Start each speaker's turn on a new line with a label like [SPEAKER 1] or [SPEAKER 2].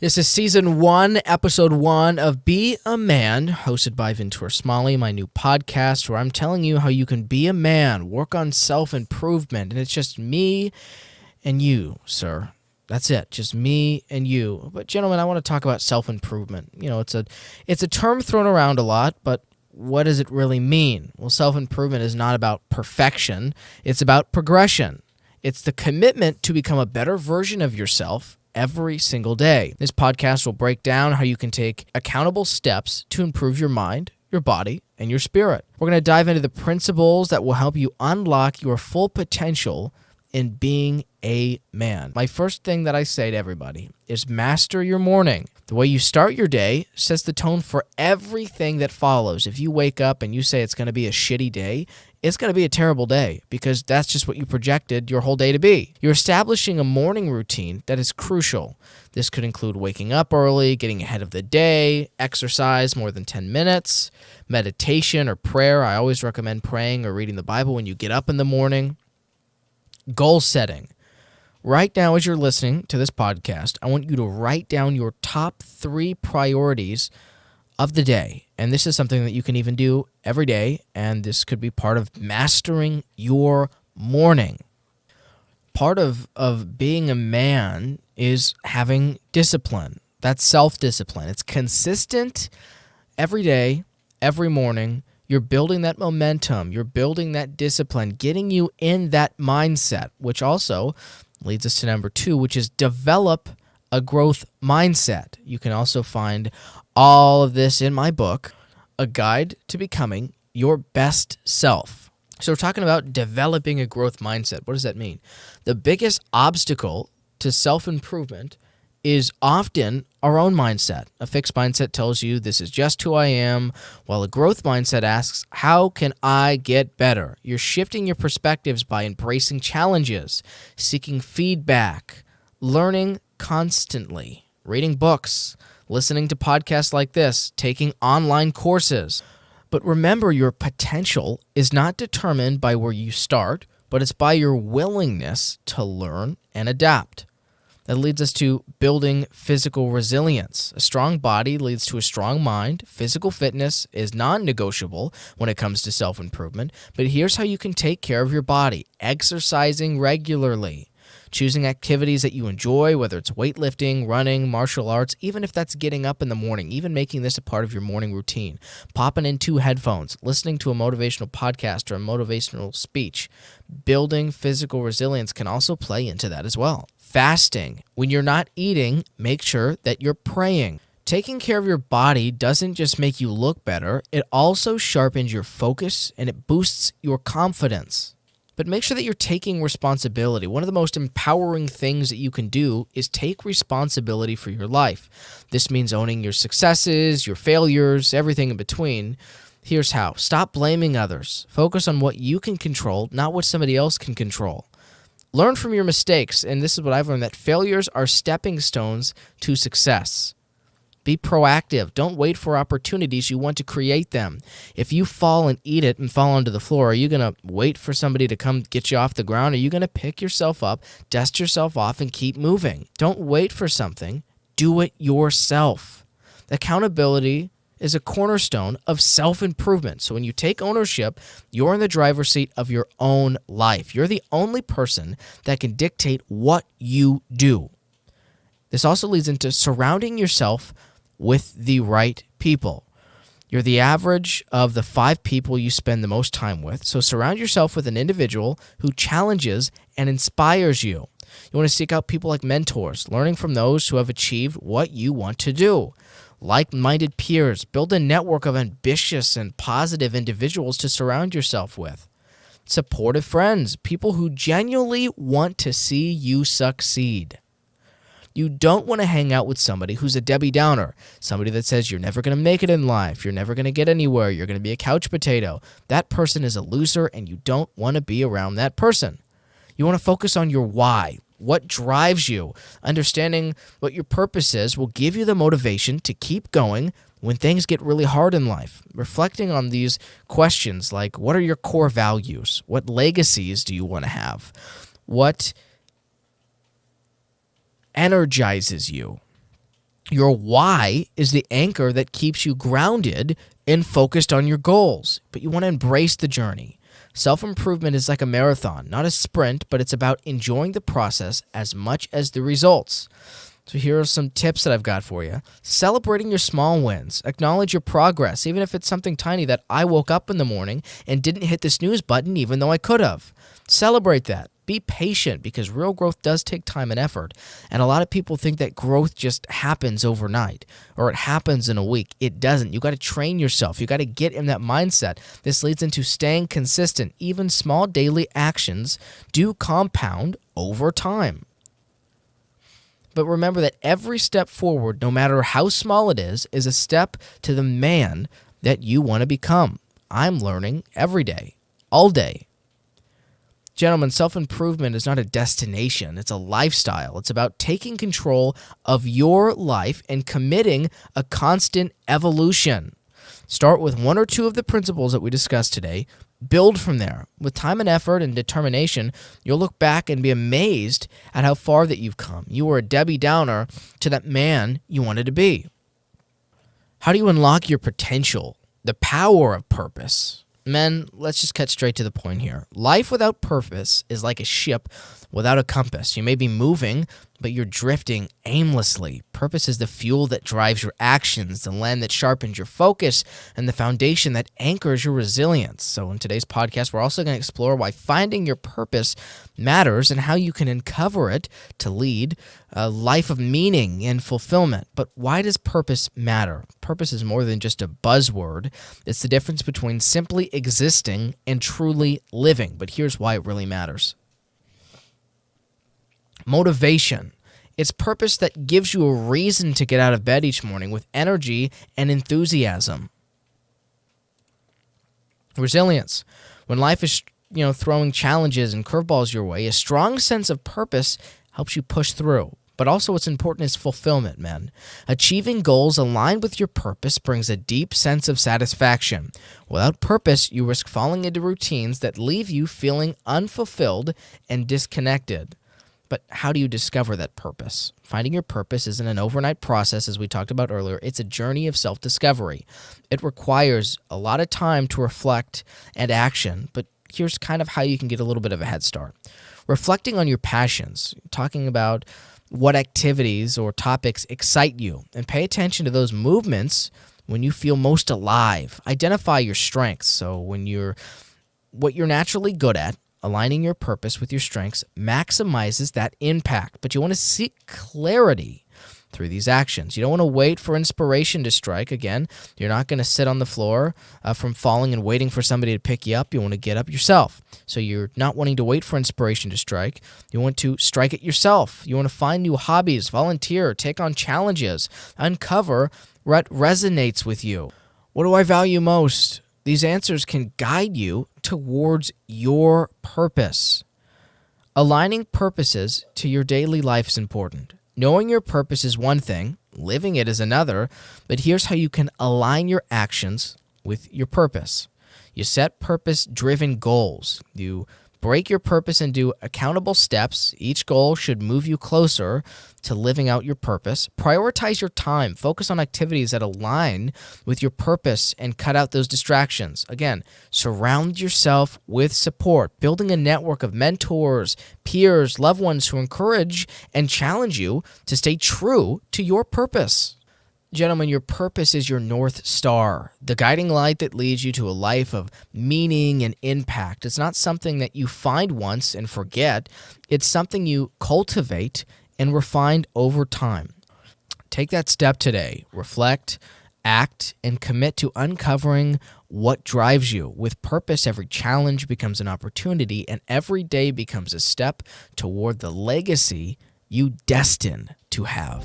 [SPEAKER 1] This is Season 1, Episode 1 of Be a Man, hosted by Ventura Smalley, my new podcast where I'm telling you how you can be a man, work on self-improvement, and it's just me and you, sir. That's it, just me and you. But gentlemen, I want to talk about self-improvement. You know, it's a term thrown around a lot, but what does it really mean? Well, self-improvement is not about perfection, it's about progression. It's the commitment to become a better version of yourself every single day. This podcast will break down how you can take accountable steps to improve your mind, your body, and your spirit. We're going to dive into the principles that will help you unlock your full potential in being a man. My first thing that I say to everybody is master your morning. The way you start your day sets the tone for everything that follows. If you wake up and you say it's going to be a shitty day, it's going to be a terrible day because that's just what you projected your whole day to be. You're establishing a morning routine that is crucial. This could include waking up early, getting ahead of the day, exercise more than 10 minutes, meditation or prayer. I always recommend praying or reading the Bible when you get up in the morning. Goal setting. Right now, as you're listening to this podcast, I want you to write down your top 3 priorities of the day. And this is something that you can even do every day, and this could be part of mastering your morning. Part of being a man is having discipline. That's self-discipline. It's consistent every day, every morning. You're building that momentum. You're building that discipline, getting you in that mindset, which also leads us to number 2, which is develop a growth mindset. You can also find all of this in my book, A Guide to Becoming Your Best Self. So we're talking about developing a growth mindset. What does that mean? The biggest obstacle to self-improvement is often our own mindset. A fixed mindset tells you this is just who I am, while a growth mindset asks, how can I get better? You're shifting your perspectives by embracing challenges, seeking feedback, learning constantly, reading books, listening to podcasts like this, taking online courses. But remember, your potential is not determined by where you start, but it's by your willingness to learn and adapt. That leads us to building physical resilience. A strong body leads to a strong mind. Physical fitness is non-negotiable when it comes to self-improvement, but here's how you can take care of your body. Exercising regularly. Choosing activities that you enjoy, whether it's weightlifting, running, martial arts, even if that's getting up in the morning, even making this a part of your morning routine. Popping in 2 headphones, listening to a motivational podcast or a motivational speech. Building physical resilience can also play into that as well. Fasting. When you're not eating, make sure that you're praying. Taking care of your body doesn't just make you look better, it also sharpens your focus and it boosts your confidence. But make sure that you're taking responsibility. One of the most empowering things that you can do is take responsibility for your life. This means owning your successes, your failures, everything in between. Here's how. Stop blaming others. Focus on what you can control, not what somebody else can control. Learn from your mistakes, and this is what I've learned, that failures are stepping stones to success. Be proactive. Don't wait for opportunities. You want to create them. If you fall and eat it and fall onto the floor, are you going to wait for somebody to come get you off the ground? Are you going to pick yourself up, dust yourself off, and keep moving? Don't wait for something. Do it yourself. Accountability is a cornerstone of self-improvement. So when you take ownership, you're in the driver's seat of your own life. You're the only person that can dictate what you do. This also leads into surrounding yourself with the right people. You're the average of the 5 people you spend the most time with, so surround yourself with an individual who challenges and inspires you. You want to seek out people like mentors, learning from those who have achieved what you want to do. Like-minded peers, build a network of ambitious and positive individuals to surround yourself with. Supportive friends, people who genuinely want to see you succeed. You don't want to hang out with somebody who's a Debbie Downer, somebody that says you're never going to make it in life, you're never going to get anywhere, you're going to be a couch potato. That person is a loser, and you don't want to be around that person. You want to focus on your why, what drives you. Understanding what your purpose is will give you the motivation to keep going when things get really hard in life. Reflecting on these questions like, what are your core values? What legacies do you want to have? What energizes you? Your why is the anchor that keeps you grounded and focused on your goals, but you want to embrace the journey. Self-improvement is like a marathon, not a sprint, but it's about enjoying the process as much as the results. So here are some tips that I've got for you. Celebrating your small wins. Acknowledge your progress, even if it's something tiny that I woke up in the morning and didn't hit the snooze button even though I could have. Celebrate that. Be patient because real growth does take time and effort. And a lot of people think that growth just happens overnight or it happens in a week. It doesn't. You got to train yourself. You got to get in that mindset. This leads into staying consistent. Even small daily actions do compound over time. But remember that every step forward, no matter how small it is a step to the man that you want to become. I'm learning every day, all day. Gentlemen, self-improvement is not a destination. It's a lifestyle. It's about taking control of your life and committing a constant evolution. Start with one or two of the principles that we discussed today. Build from there. With time and effort and determination, you'll look back and be amazed at how far that you've come. You were a Debbie Downer to that man you wanted to be. How do you unlock your potential? The power of purpose. Men, let's just cut straight to the point here. Life without purpose is like a ship without a compass. You may be moving, but you're drifting aimlessly. Purpose is the fuel that drives your actions, the lens that sharpens your focus, and the foundation that anchors your resilience. So in today's podcast, we're also going to explore why finding your purpose matters and how you can uncover it to lead a life of meaning and fulfillment. But why does purpose matter? Purpose is more than just a buzzword. It's the difference between simply existing and truly living. But here's why it really matters. Motivation. It's purpose that gives you a reason to get out of bed each morning with energy and enthusiasm. Resilience. When life is, throwing challenges and curveballs your way, a strong sense of purpose helps you push through. But also what's important is fulfillment, men. Achieving goals aligned with your purpose brings a deep sense of satisfaction. Without purpose, you risk falling into routines that leave you feeling unfulfilled and disconnected. But how do you discover that purpose? Finding your purpose isn't an overnight process, as we talked about earlier. It's a journey of self-discovery. It requires a lot of time to reflect and action, but here's kind of how you can get a little bit of a head start. Reflecting on your passions, talking about what activities or topics excite you, and pay attention to those movements when you feel most alive. Identify your strengths. So what you're naturally good at, aligning your purpose with your strengths maximizes that impact, but you want to seek clarity through these actions. You don't want to wait for inspiration to strike. Again, you're not going to sit on the floor from falling and waiting for somebody to pick you up. You want to get up yourself. So you're not wanting to wait for inspiration to strike. You want to strike it yourself. You want to find new hobbies, volunteer, take on challenges, uncover what resonates with you. What do I value most? These answers can guide you towards your purpose. Aligning purposes to your daily life is important. Knowing your purpose is one thing, living it is another, but here's how you can align your actions with your purpose. You set purpose-driven goals. You break your purpose into accountable steps. Each goal should move you closer to living out your purpose. Prioritize your time. Focus on activities that align with your purpose and cut out those distractions. Again, surround yourself with support. Building a network of mentors, peers, loved ones who encourage and challenge you to stay true to your purpose. Gentlemen, your purpose is your North Star, the guiding light that leads you to a life of meaning and impact. It's not something that you find once and forget. It's something you cultivate and refine over time. Take that step today. Reflect, act, and commit to uncovering what drives you. With purpose, every challenge becomes an opportunity, and every day becomes a step toward the legacy you destine to have.